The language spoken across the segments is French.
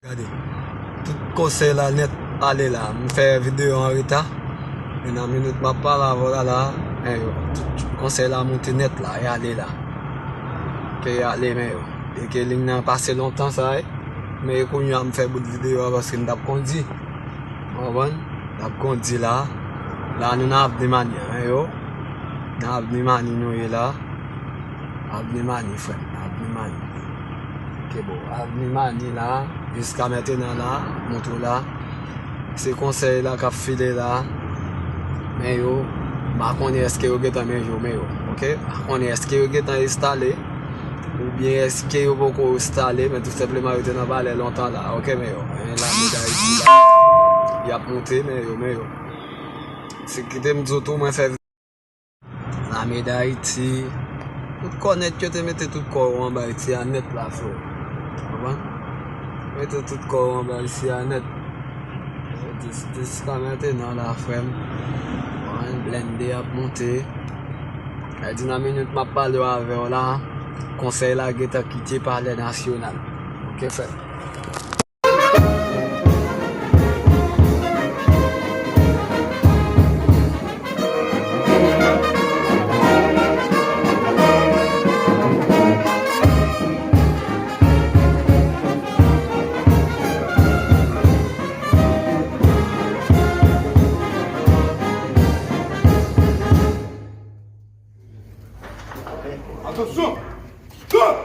Regardez, tout conseil là net, allez là, je fais une vidéo en retard. Et dans une minute, je parle voilà là. Tout conseil là monter net là, et allez là. Que allez, mais et que ligne n'a passé longtemps ça, mais quand je me fais une vidéo parce que je n'ai conduit. Je conduit là. Là, nous avons des manières, nous avons des manières, nous là. Avenue Mani, frère, Avenue Mani. Ok, bon, Avenue Mani là, jusqu'à maintenant là, moto là, c'est conseil là qu'a filé là, mais yo, je ne sais pas est-ce que vous avez un jour, mais yo, ok? Je ne sais pas est-ce que vous avez installé, ou bien est-ce que vous avez beaucoup installé, mais tout simplement vous avez dans longtemps là, ok, mais yo, la médaille ici là, il a monté, mais yo, c'est que tu me dis tout, moi fait la médaille ici. Tout connaître que tu mettez tout corps en bas ici à net là, frère. Mettez tout corps en bas ici à net. Jusqu'à maintenant là, frère. Blender à monter. La dynamique minute m'a parlé avec là. Conseil là qui est quitté par les nationales. Ok, frère. Attention! Stop!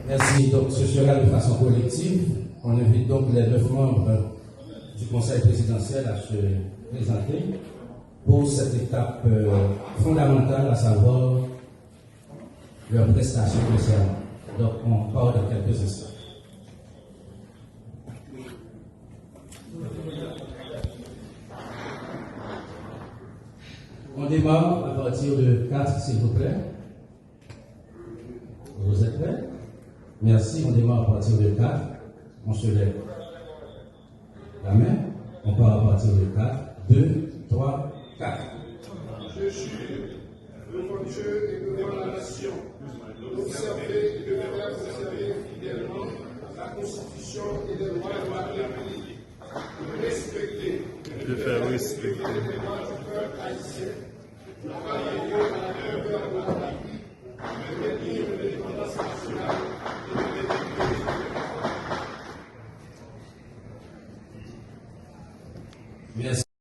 Merci. Donc, ce sera de façon collective. On invite donc les 9 membres du Conseil présidentiel à se présenter pour cette étape fondamentale, à savoir leur prestation de serment. Donc, on part dans quelques instants. On démarre à partir de 4, s'il vous plaît. Vous êtes prêts? Merci, on démarre à partir de 4. On se lève la main. On part à partir de 4. 2, 3, 4. Je jure devant Dieu et devant la nation d'observer et de faire conserver fidèlement la Constitution et les lois de la République, de respecter et de faire respecter les lois du peuple haïtien, de travailler à la œuvre de la patrie, de maintenir l'indépendance nationale et de l'intégrer. Merci.